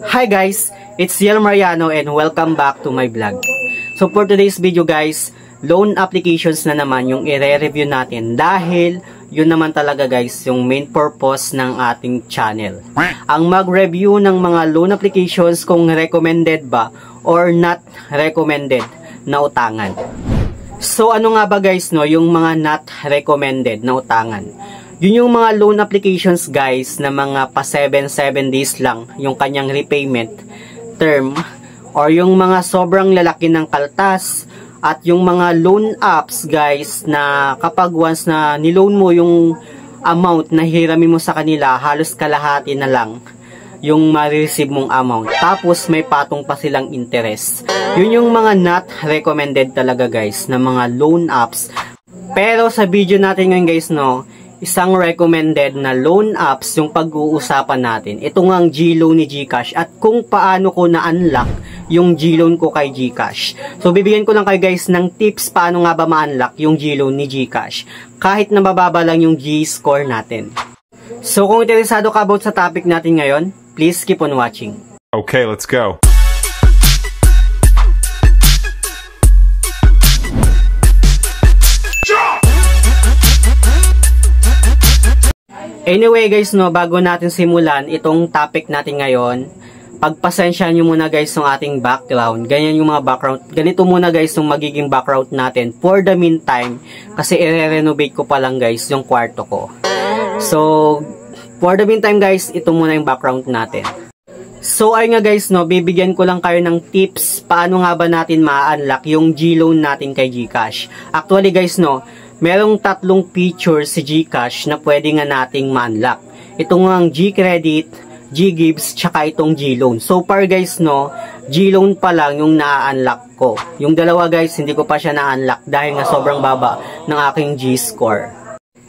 Hi guys, it's Yel Mariano and welcome back to my vlog. So for today's video guys, loan applications na naman yung i-review natin dahil yun naman talaga guys yung main purpose ng ating channel. Ang mag-review ng mga loan applications kung recommended ba or not recommended na utangan. So ano nga ba guys no, yung mga not recommended na utangan? Yun yung mga loan applications guys na mga pa 7 days lang yung kanyang repayment term, or yung mga sobrang lalaki ng kaltas, at yung mga loan apps guys na kapag once na niloan mo yung amount na hiramin mo sa kanila, halos kalahati na lang yung ma-receive mong amount. Tapos may patong pa silang interest. Yun yung mga not recommended talaga guys na mga loan apps. Pero sa video natin ngayon guys no, isang recommended na loan apps yung pag-uusapan natin. Ito nga ang G-Loan ni GCash at kung paano ko na-unlock yung G-Loan ko kay GCash. So bibigyan ko lang kayo guys ng tips paano nga ba ma-unlock yung G-Loan ni GCash kahit na mababa lang yung G-score natin. So kung interesado ka about sa topic natin ngayon, please keep on watching. Okay, let's go. Anyway guys no, bago natin simulan itong topic natin ngayon, pagpasensya nyo muna guys yung ating background. Ganyan yung mga background. Ganito muna guys yung magiging background natin for the meantime. Kasi i-renovate ko pa lang guys yung kwarto ko. So, for the meantime guys, ito muna yung background natin. So, ayun nga guys no, bibigyan ko lang kayo ng tips paano nga ba natin ma-unlock yung G-Loan natin kay GCash. Actually guys no, merong tatlong features si GCash na pwede nga nating ma-unlock. Ito nga ang G-Credit, G-Gives, tsaka itong G-Loan. So far guys no, G-Loan pa lang yung na-unlock ko. Yung dalawa guys, hindi ko pa siya na-unlock dahil nga sobrang baba ng aking G-score.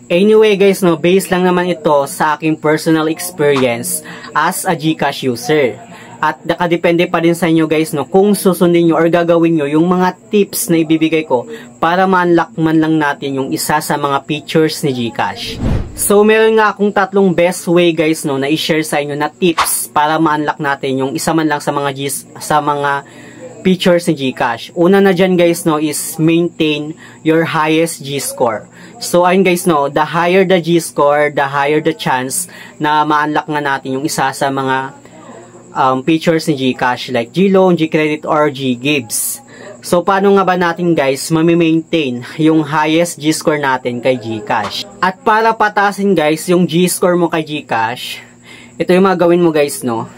Anyway guys no, based lang naman ito sa aking personal experience as a GCash user. At nakadepende pa din sa inyo guys no, kung susundin nyo or gagawin nyo yung mga tips na ibibigay ko para ma-unlock man lang natin yung isa sa mga features ni GCash. So meron nga akong tatlong best way guys no na i-share sa inyo na tips para ma-unlock natin yung isa man lang sa mga features ni GCash. Una na dyan guys no is maintain your highest G-score. So ayun guys no, the higher the G-score, the higher the chance na ma-unlock nga natin yung isa sa mga features ni GCash like G-Loan, G-Credit, or G-Gives. So, paano nga ba natin guys mami-maintain yung highest G-score natin kay GCash? At para patasin guys yung G-score mo kay GCash, ito yung mga gawin mo guys no.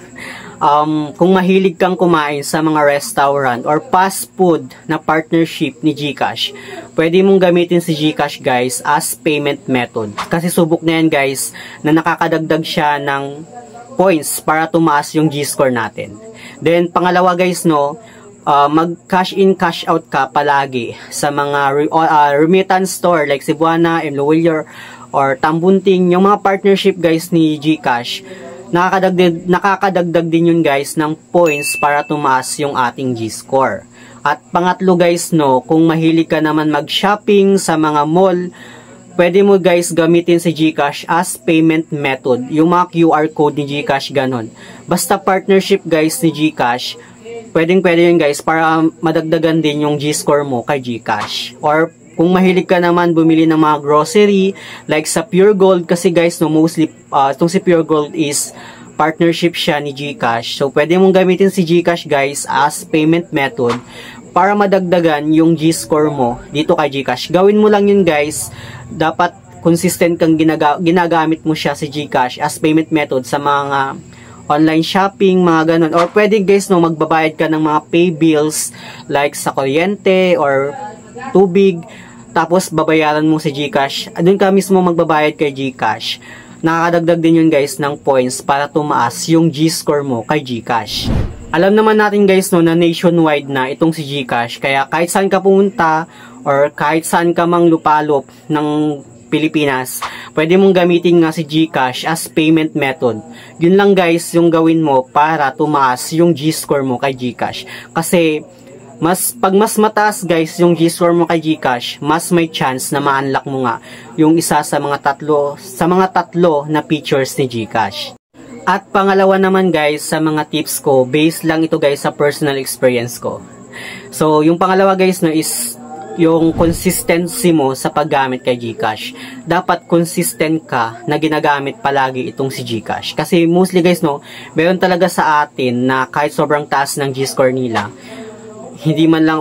Kung mahilig kang kumain sa mga restaurant or fast food na partnership ni GCash, pwede mong gamitin si GCash guys as payment method. Kasi subok na yan guys na nakakadagdag siya ng points para tumaas yung G-score natin. Then pangalawa guys no, mag cash in cash out ka palagi sa mga remittance store like Cebuana, Mloyler, or Tambunting. Yung mga partnership guys ni GCash, nakakadagdag din yun guys ng points para tumaas yung ating G-score. At pangatlo guys no, kung mahilig ka naman mag-shopping sa mga mall, pwede mo guys gamitin si GCash as payment method. Yung mga QR code ni GCash ganon. Basta partnership guys ni GCash, pwede yun guys para madagdagan din yung G-score mo kay GCash. Or kung mahilig ka naman bumili ng mga grocery like sa Pure Gold, kasi guys no, mostly itong si Pure Gold is partnership siya ni GCash. So pwede mong gamitin si GCash guys as payment method para madagdagan yung G-score mo dito kay GCash. Gawin mo lang yun guys, dapat consistent kang ginagamit mo siya si GCash as payment method sa mga online shopping, mga ganun. Or pwede guys no, magbabayad ka ng mga pay bills like sa kuryente or tubig, tapos babayaran mo si GCash. Doon ka mismo magbabayad kay GCash. Nakakadagdag din yun guys ng points para tumaas yung G-score mo kay GCash. Alam naman natin guys no, na nationwide na itong si GCash, kaya kahit saan ka pumunta or kahit saan ka mang lupalop ng Pilipinas, pwede mong gamitin nga si GCash as payment method. Yun lang guys yung gawin mo para tumaas yung G-score mo kay GCash. Kasi pag mas mataas guys yung G-score mo kay GCash, mas may chance na ma-unlock mo nga yung isa sa mga tatlo na features ni GCash. At pangalawa naman guys, sa mga tips ko, based lang ito guys sa personal experience ko. So, yung pangalawa guys no is yung consistency mo sa paggamit kay GCash. Dapat consistent ka na ginagamit palagi itong si GCash. Kasi mostly guys no, meron talaga sa atin na kahit sobrang taas ng G-score nila,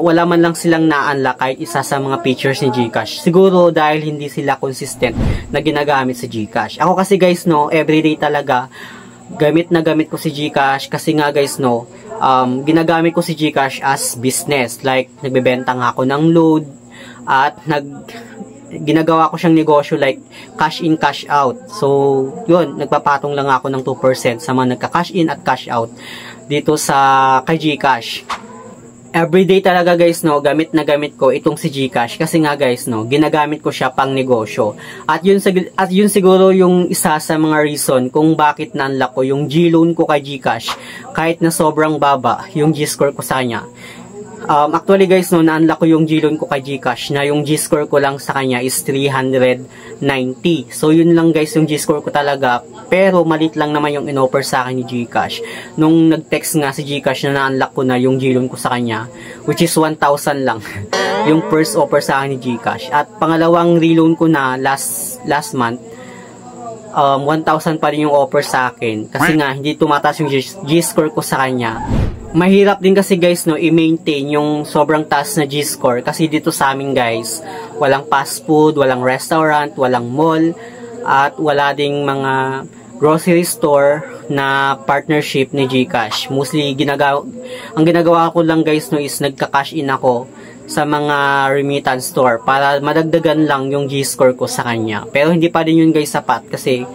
wala man lang silang na-unlock kahit isa sa mga features ni GCash. Siguro dahil hindi sila consistent na ginagamit sa GCash. Ako kasi guys no, everyday talaga gamit ko si GCash kasi nga guys no, ginagamit ko si GCash as business. Like, nagbebenta nga ako ng load at ginagawa ko siyang negosyo like cash in, cash out. So, yun, nagpapatong lang ako ng 2% sa mga nagka-cash in at cash out dito sa kay GCash. Everyday talaga guys no, gamit ko itong si GCash kasi nga guys no, ginagamit ko siya pang negosyo. At yun siguro yung isa sa mga reason kung bakit na-unlock ko yung G-loan ko kay GCash kahit na sobrang baba yung G-score ko sa kanya. Actually guys no, na-unlock ko yung G-loan ko kay GCash na yung G-score ko lang sa kanya is 390. So yun lang guys yung G-score ko talaga, pero malit lang naman yung in-offer sa akin ni GCash. Nung nag-text nga si GCash na na-unlock ko na yung G-loan ko sa kanya, which is 1,000 lang yung first offer sa akin ni GCash. At pangalawang reloan ko na last month, 1,000 pa rin yung offer sa akin kasi nga hindi tumataas yung G-score ko sa kanya. Mahirap din kasi guys no, i-maintain yung sobrang taas na G-score kasi dito sa amin guys, walang fast food, walang restaurant, walang mall, at wala ding mga grocery store na partnership ni GCash. Mostly ang ginagawa ko lang guys no is nagka-cash in ako sa mga remittance store para madagdagan lang yung G-score ko sa kanya. Pero hindi pa din yun guys sapat kasi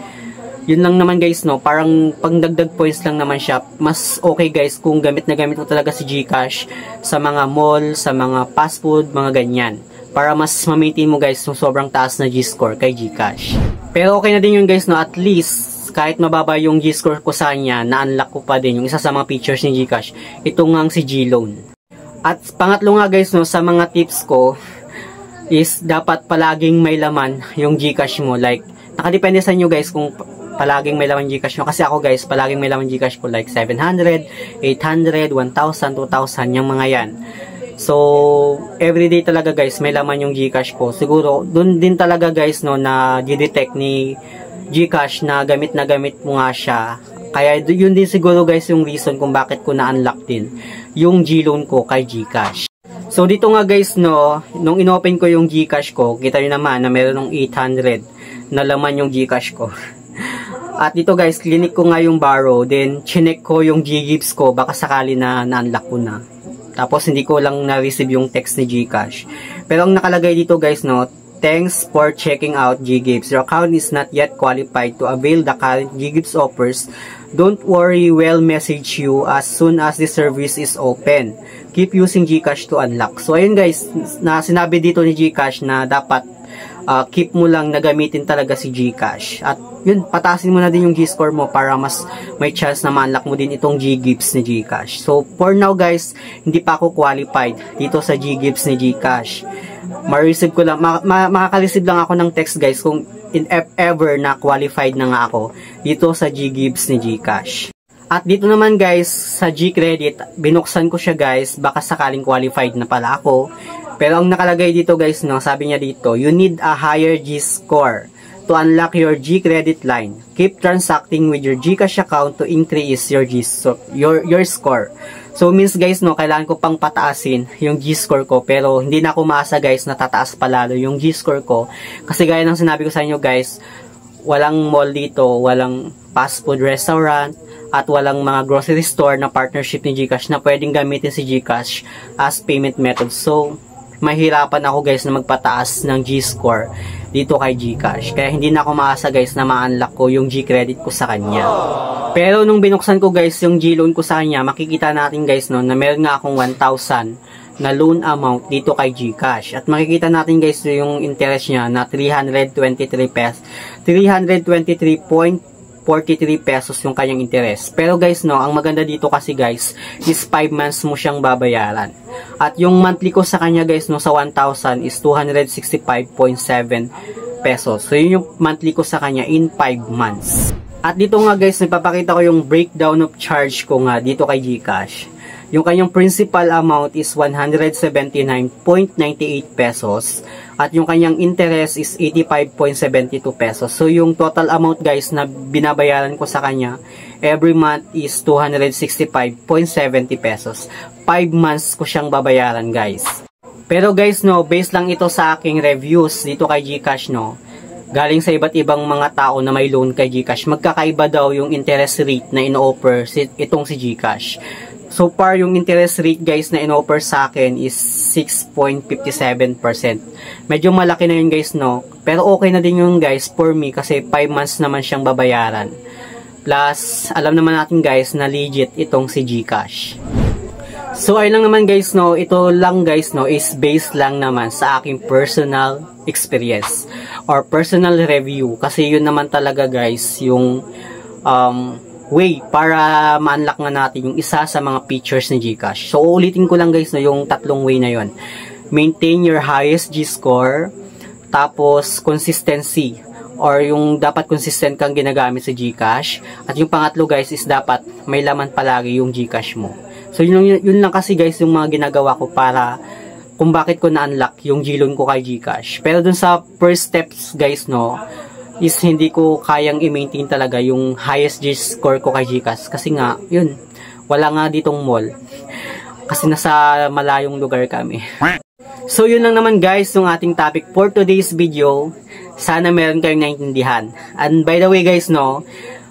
yun lang naman guys no, parang pangdagdag points lang naman siya. Mas okay guys kung gamit mo talaga si GCash sa mga mall, sa mga fast food, mga ganyan, para mas ma-maintain mo guys yung sobrang taas na G-score kay GCash. Pero okay na din yun guys no, at least kahit mababa yung G-score ko sa kanya, na-unlock ko pa din yung isa sa mga features ni GCash, ito nga si G-loan. At pangatlo nga guys no, sa mga tips ko is dapat palaging may laman yung GCash mo. Like, nakadepende sa inyo guys kung palaging may laman GCash mo. Kasi ako guys, palaging may laman GCash ko like 700, 800, 1,000, 2,000, yung mga yan. So, everyday talaga guys, may laman yung GCash ko. Siguro, dun din talaga guys no, na di-detect ni GCash na gamit mo nga siya. Kaya yun din siguro guys yung reason kung bakit ko na-unlock din yung G-loan ko kay GCash. So, dito nga guys no, nung inopen ko yung GCash ko, kita nyo naman na meron ng 800 na laman yung GCash ko. At dito guys, clinic ko nga yung borrow, then chinek ko yung G-gifts ko, baka sakali na na-unlock ko na. Tapos hindi ko lang na-receive yung text ni GCash. Pero ang nakalagay dito guys no, thanks for checking out G-gifts. Your account is not yet qualified to avail the current G-gifts offers. Don't worry, we'll message you as soon as the service is open. Keep using GCash to unlock. So ayun guys, na sinabi dito ni GCash na dapat keep mo lang na gamitin talaga si GCash. At yun, patasin mo na din yung G-score mo para mas may chance na ma-unlock mo din itong G-gifts ni GCash. So for now guys, hindi pa ako qualified dito sa G-gifts ni GCash. Ma-receive ko lang, makaka-receive lang ako ng text guys kung if ever na qualified na nga ako dito sa G-gifts ni GCash. At dito naman guys, sa G-credit, binuksan ko siya guys, baka sakaling qualified na pala ako. Pero ang nakalagay dito guys no, sabi niya dito, you need a higher G-score to unlock your G-credit line. Keep transacting with your GCash account to increase your score. So means guys no, kailangan ko pang pataasin yung G-score ko, pero hindi na ako maasa guys na tataas pa lalo yung G-score ko. Kasi gaya ng sinabi ko sa inyo guys, walang mall dito, walang fast food restaurant, at walang mga grocery store na partnership ni GCash na pwedeng gamitin si GCash as payment method. So mahirapan ako guys na magpataas ng G-score dito kay GCash. Kaya hindi na ako maasa guys na ma-unlock ko yung G-credit ko sa kanya. Pero nung binuksan ko guys yung G-loan ko sa kanya, makikita natin guys no, na meron nga akong 1,000 na loan amount dito kay GCash. At makikita natin guys yung interest niya na 323 pesos. 323.43 pesos yung kanyang interest. Pero guys no, ang maganda dito kasi guys is 5 months mo siyang babayaran. At yung monthly ko sa kanya guys no, sa 1,000 is 265.7 pesos. So yun yung monthly ko sa kanya in 5 months. At dito nga guys, nagpapakita ko yung breakdown of charge ko nga dito kay GCash. Yung kanyang principal amount is 179.98 pesos. At yung kanyang interest is 85.72 pesos. So yung total amount guys na binabayaran ko sa kanya every month is 265.70 pesos. 5 months ko siyang babayaran guys. Pero guys no, based lang ito sa aking reviews dito kay GCash no. Galing sa iba't ibang mga tao na may loan kay GCash, magkakaiba daw yung interest rate na ino-offer itong si GCash. So far, yung interest rate guys na ino-offer sa akin is 6.57%. Medyo malaki na yun guys no. Pero okay na din yun guys for me kasi 5 months naman siyang babayaran. Plus, alam naman natin guys na legit itong si GCash. So ayun lang naman guys no, ito lang guys no is based lang naman sa aking personal experience or personal review kasi yun naman talaga guys yung way para ma-unlock nga natin yung isa sa mga features ni GCash. So ulitin ko lang guys no yung tatlong way na yun. Maintain your highest G-score, tapos consistency or yung dapat consistent kang ginagamit sa GCash, at yung pangatlo guys is dapat may laman palagi yung GCash mo. So yun lang kasi guys yung mga ginagawa ko para kung bakit ko na-unlock yung G-loan ko kay GCash. Pero dun sa first steps guys no, is hindi ko kayang i-maintain talaga yung highest G-score ko kay GCash. Kasi nga, yun, wala nga ditong mall. Kasi nasa malayong lugar kami. So yun lang naman guys yung ating topic for today's video. Sana meron kayong naintindihan. And by the way guys no,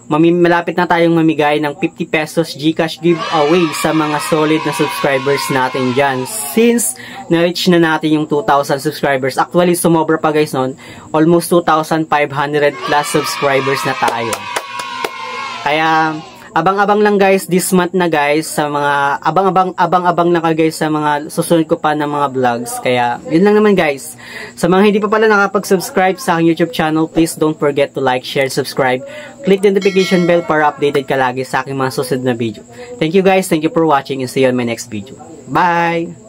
malapit na tayong mamigay ng 50 pesos GCash giveaway sa mga solid na subscribers natin dyan. Since na-reach na natin yung 2,000 subscribers. Actually, sumobra pa guys nun. Almost 2,500 plus subscribers na tayo. Kaya, abang-abang lang guys this month na guys sa mga abang-abang na ka guys sa mga susunod ko pa ng mga vlogs. Kaya yun lang naman guys. Sa mga hindi pa pala nakapag-subscribe sa aking YouTube channel, please don't forget to like, share, subscribe. Click the notification bell para updated ka lagi sa aking mga susunod na video. Thank you guys, thank you for watching and see you on my next video. Bye!